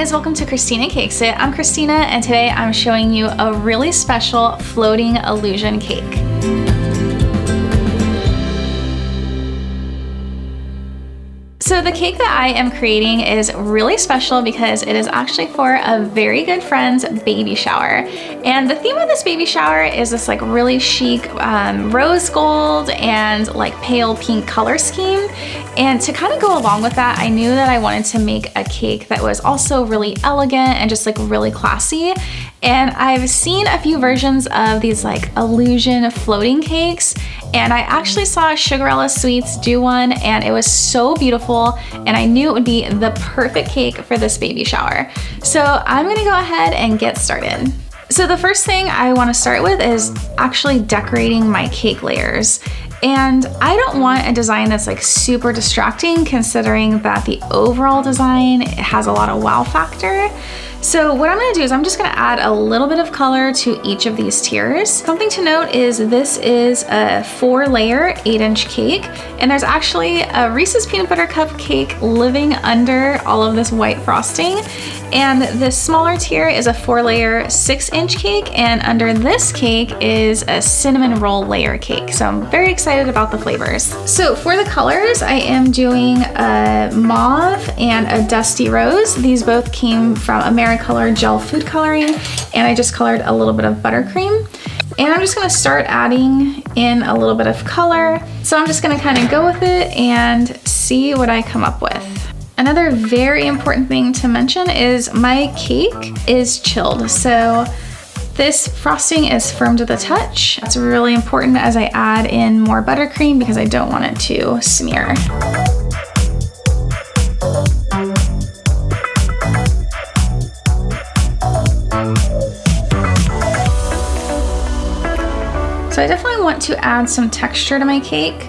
guys, welcome to Christina Cakes It. I'm Christina and today I'm showing you a really special floating illusion cake. So the cake that I am creating is really special because it is actually for a very good friend's baby shower. And the theme of this baby shower is this like really chic rose gold and like pale pink color scheme. And to kind of go along with that, I knew that I wanted to make a cake that was also really elegant and just like really classy. And I've seen a few versions of these like illusion floating cakes, and I actually saw Sugarella Sweets do one and it was so beautiful, and I knew it would be the perfect cake for this baby shower. So I'm gonna go ahead and get started. So the first thing I wanna start with is actually decorating my cake layers. And I don't want a design that's like super distracting, considering that the overall design has a lot of wow factor. So what I'm gonna do is I'm just gonna add a little bit of color to each of these tiers. Something to note is this is a 4-layer 8-inch cake, and there's actually a Reese's peanut butter cup cake living under all of this white frosting. And this smaller tier is a 4-layer 6-inch cake, and under this cake is a cinnamon roll layer cake. So I'm very excited about the flavors. So for the colors, I am doing a mauve and a dusty rose. These both came from AmeriColor gel food coloring, and I just colored a little bit of buttercream. And I'm just gonna start adding in a little bit of color. So I'm just gonna kind of go with it and see what I come up with. Another very important thing to mention is my cake is chilled. So this frosting is firm to the touch. That's really important as I add in more buttercream because I don't want it to smear. So I definitely want to add some texture to my cake.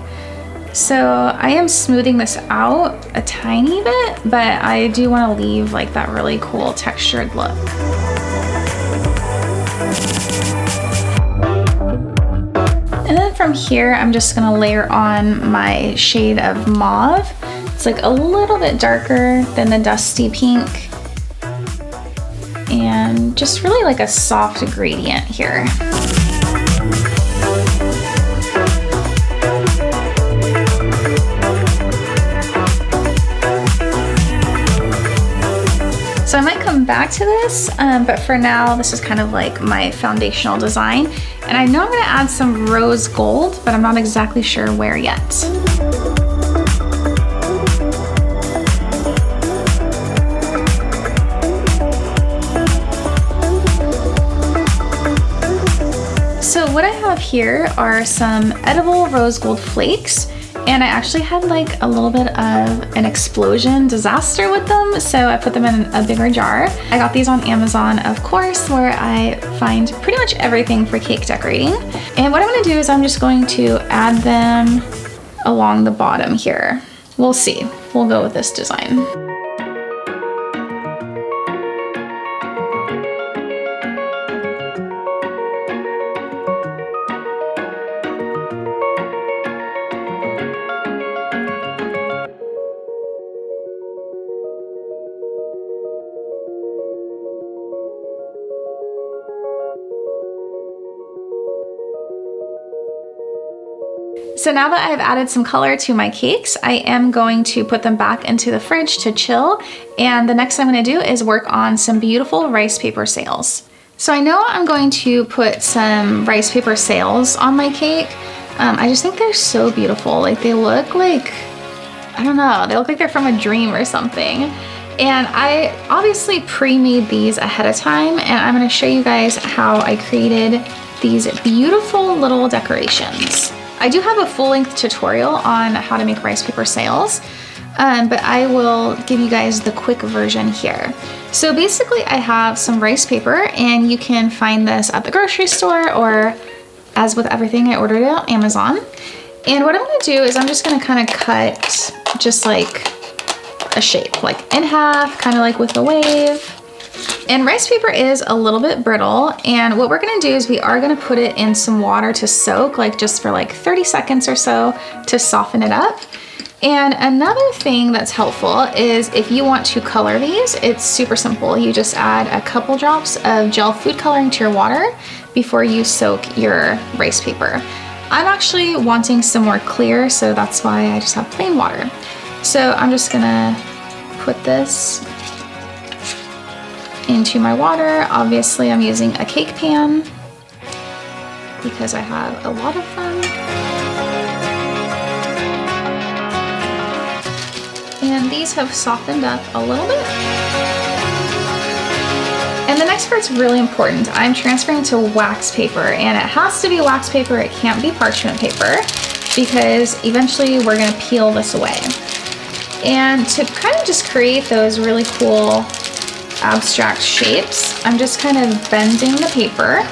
So I am smoothing this out a tiny bit, but I do want to leave like that really cool textured look. And then from here, I'm just gonna layer on my shade of mauve. It's like a little bit darker than the dusty pink, and just really like a soft gradient here. So I might come back to this, but for now, this is kind of like my foundational design. And I know I'm gonna add some rose gold, but I'm not exactly sure where yet. So what I have here are some edible rose gold flakes. And I actually had like a little bit of an explosion disaster with them, so I put them in a bigger jar. I got these on Amazon, of course, where I find pretty much everything for cake decorating. And what I'm gonna do is I'm just going to add them along the bottom here. We'll see. We'll go with this design. So now that I've added some color to my cakes, I am going to put them back into the fridge to chill. And the next thing I'm gonna do is work on some beautiful rice paper sails. So I know I'm going to put some rice paper sails on my cake. I just think they're so beautiful. Like they look like, I don't know, they look like they're from a dream or something. And I obviously pre-made these ahead of time, and I'm gonna show you guys how I created these beautiful little decorations. I do have a full-length tutorial on how to make rice paper sails, but I will give you guys the quick version here. So basically I have some rice paper, and you can find this at the grocery store, or as with everything, I ordered it on Amazon. And what I'm gonna do is I'm just gonna kind of cut just like a shape, like in half, kind of like with a wave. And rice paper is a little bit brittle, and what we're gonna do is we are gonna put it in some water to soak, like just for like 30 seconds or so to soften it up. And another thing that's helpful is if you want to color these, it's super simple. You just add a couple drops of gel food coloring to your water before you soak your rice paper. I'm actually wanting some more clear, so that's why I just have plain water. So I'm just gonna put this into my water. Obviously I'm using a cake pan because I have a lot of them. And these have softened up a little bit. And the next part's really important. I'm transferring to wax paper, and it has to be wax paper. It can't be parchment paper because eventually we're gonna peel this away. And to kind of just create those really cool abstract shapes, I'm just kind of bending the paper,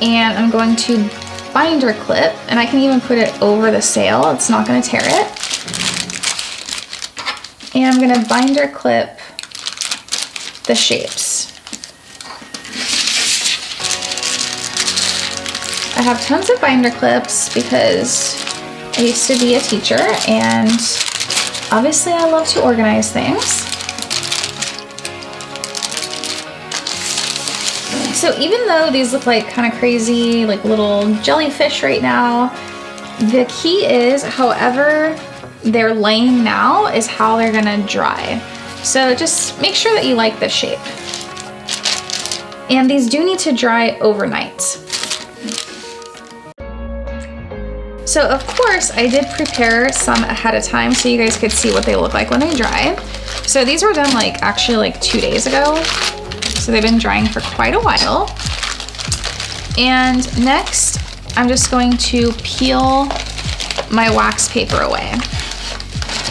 and I'm going to binder clip, and I can even put it over the sail. It's not gonna tear it. And I'm gonna binder clip the shapes. I have tons of binder clips because I used to be a teacher, and obviously I love to organize things. So even though these look like kind of crazy, like little jellyfish right now, the key is however they're laying now is how they're gonna dry. So just make sure that you like this shape. And these do need to dry overnight. So of course I did prepare some ahead of time so you guys could see what they look like when they dry. So these were done actually like 2 days ago. So they've been drying for quite a while. And next I'm just going to peel my wax paper away.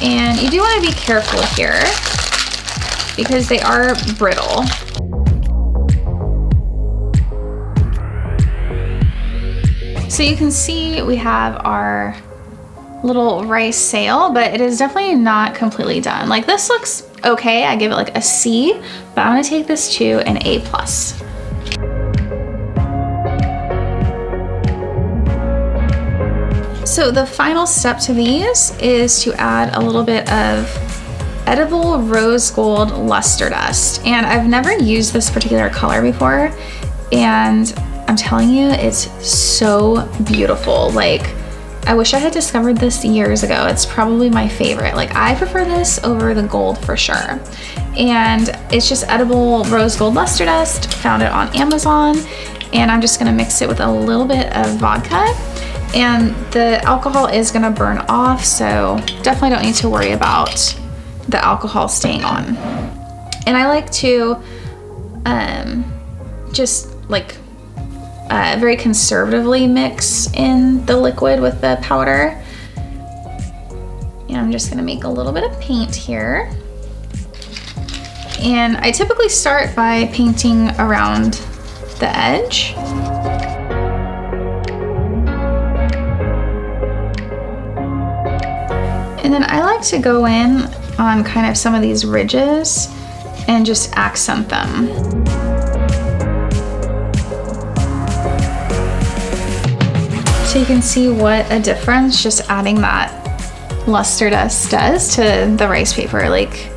And you do want to be careful here because they are brittle. So you can see we have our little rice sail, but it is definitely not completely done. Like this looks okay, I give it like a C, but I'm gonna take this to an A+. So the final step to these is to add a little bit of edible rose gold luster dust. And I've never used this particular color before, and I'm telling you, it's so beautiful. Like, I wish I had discovered this years ago. It's probably my favorite. Like, I prefer this over the gold for sure. And it's just edible rose gold luster dust. Found it on Amazon, and I'm just gonna mix it with a little bit of vodka. And the alcohol is gonna burn off, so definitely don't need to worry about the alcohol staying on. And I like to just very conservatively mix in the liquid with the powder. And I'm just gonna make a little bit of paint here. And I typically start by painting around the edge. And then I like to go in on kind of some of these ridges and just accent them. So you can see what a difference just adding that luster dust does to the rice paper. Like,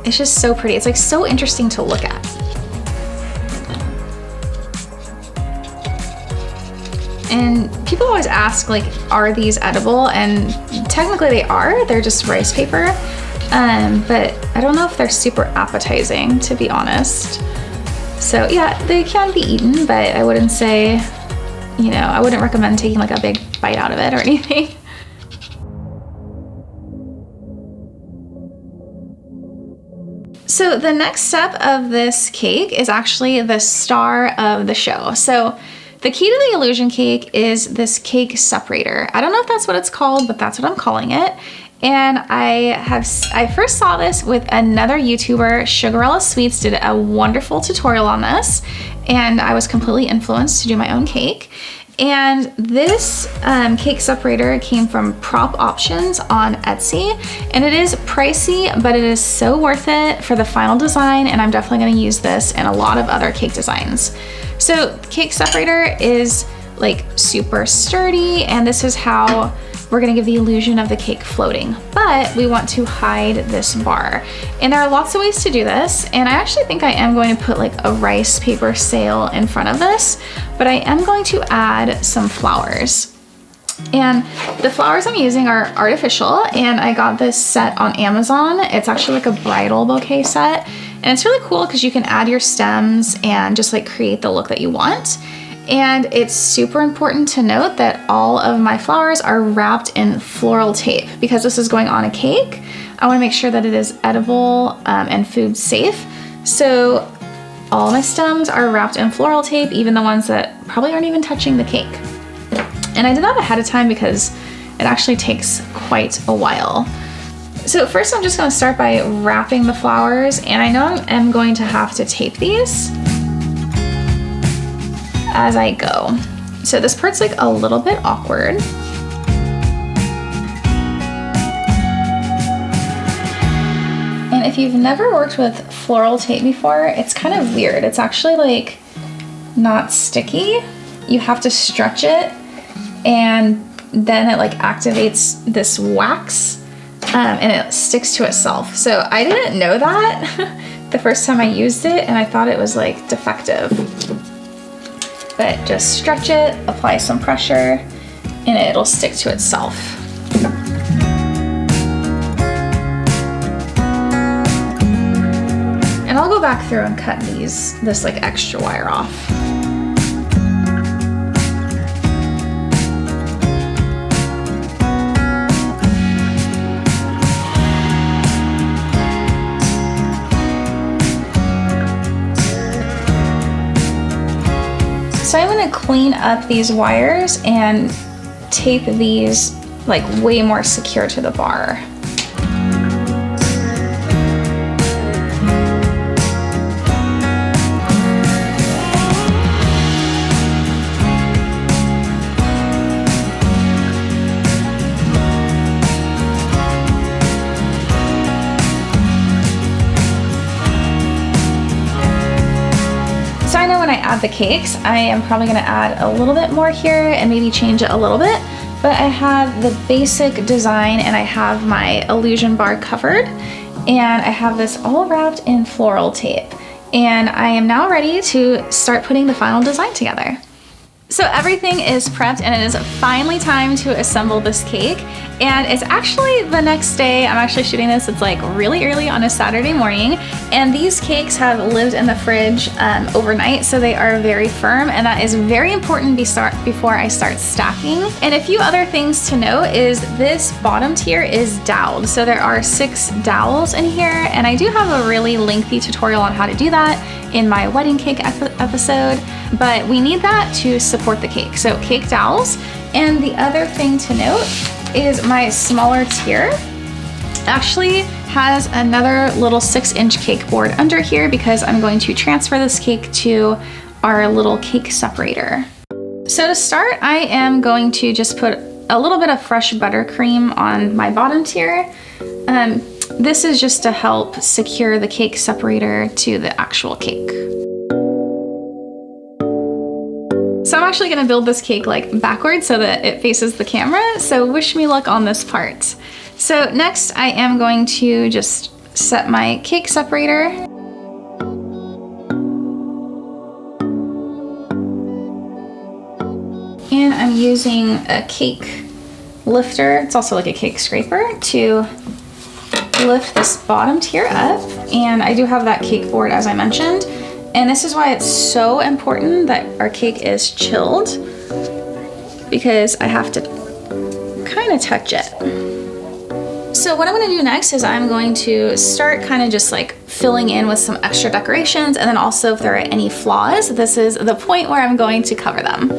it's just so pretty. It's like so interesting to look at. And people always ask, like, are these edible? And technically they are. They're just rice paper. But I don't know if they're super appetizing, to be honest. So yeah, they can be eaten, but I wouldn't say, I wouldn't recommend taking like a big bite out of it or anything. So the next step of this cake is actually the star of the show. So the key to the illusion cake is this cake separator. I don't know if that's what it's called, but that's what I'm calling it. And I first saw this with another YouTuber, Sugarella Sweets, did a wonderful tutorial on this, and I was completely influenced to do my own cake. And this cake separator came from Prop Options on Etsy, and it is pricey, but it is so worth it for the final design, and I'm definitely gonna use this in a lot of other cake designs. So cake separator is like super sturdy, and this is how we're gonna give the illusion of the cake floating, but we want to hide this bar. And there are lots of ways to do this, and I actually think I am going to put like a rice paper sail in front of this, but I am going to add some flowers. And the flowers I'm using are artificial, and I got this set on Amazon. It's actually like a bridal bouquet set, and it's really cool because you can add your stems and just like create the look that you want. And it's super important to note that all of my flowers are wrapped in floral tape because this is going on a cake. I want to make sure that it is edible and food safe. So all my stems are wrapped in floral tape, even the ones that probably aren't even touching the cake. And I did that ahead of time because it actually takes quite a while. So first I'm just going to start by wrapping the flowers, and I know I'm going to have to tape these as I go. So this part's like a little bit awkward. And if you've never worked with floral tape before, it's kind of weird. It's actually like not sticky. You have to stretch it, and then it like activates this wax and it sticks to itself. So I didn't know that the first time I used it, and I thought it was like defective. But just stretch it, apply some pressure, and it'll stick to itself. And I'll go back through and cut this like extra wire off. So I'm gonna clean up these wires and tape these like way more secure to the bar. So I know when I add the cakes, I am probably gonna add a little bit more here and maybe change it a little bit, but I have the basic design and I have my illusion bar covered, and I have this all wrapped in floral tape. And I am now ready to start putting the final design together. So everything is prepped and it is finally time to assemble this cake. And it's actually the next day. I'm actually shooting this, it's like really early on a Saturday morning. And these cakes have lived in the fridge overnight, so they are very firm. And that is very important before I start stacking. And a few other things to note is this bottom tier is doweled. So there are 6 dowels in here. And I do have a really lengthy tutorial on how to do that in my wedding cake episode, but we need that to support the cake. So cake dowels. And the other thing to note is my smaller tier actually has another little 6-inch cake board under here because I'm going to transfer this cake to our little cake separator. So to start, I am going to just put a little bit of fresh buttercream on my bottom tier. This is just to help secure the cake separator to the actual cake. So I'm actually gonna build this cake like backwards so that it faces the camera, so wish me luck on this part. So next I am going to just set my cake separator. And I'm using a cake lifter, it's also like a cake scraper, to lift this bottom tier up. And I do have that cake board as I mentioned. And this is why it's so important that our cake is chilled, because I have to kind of touch it. So what I'm gonna do next is I'm going to start kind of just like filling in with some extra decorations, and then also if there are any flaws, this is the point where I'm going to cover them.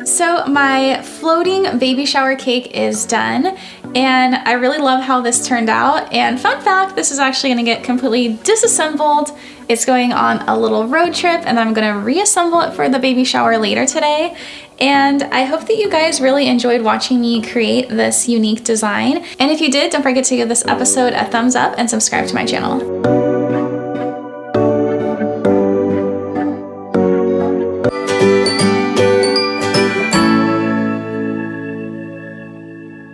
So my floating baby shower cake is done, and I really love how this turned out. And fun fact, this is actually gonna get completely disassembled. It's going on a little road trip, and I'm gonna reassemble it for the baby shower later today. And I hope that you guys really enjoyed watching me create this unique design. And if you did, don't forget to give this episode a thumbs up and subscribe to my channel.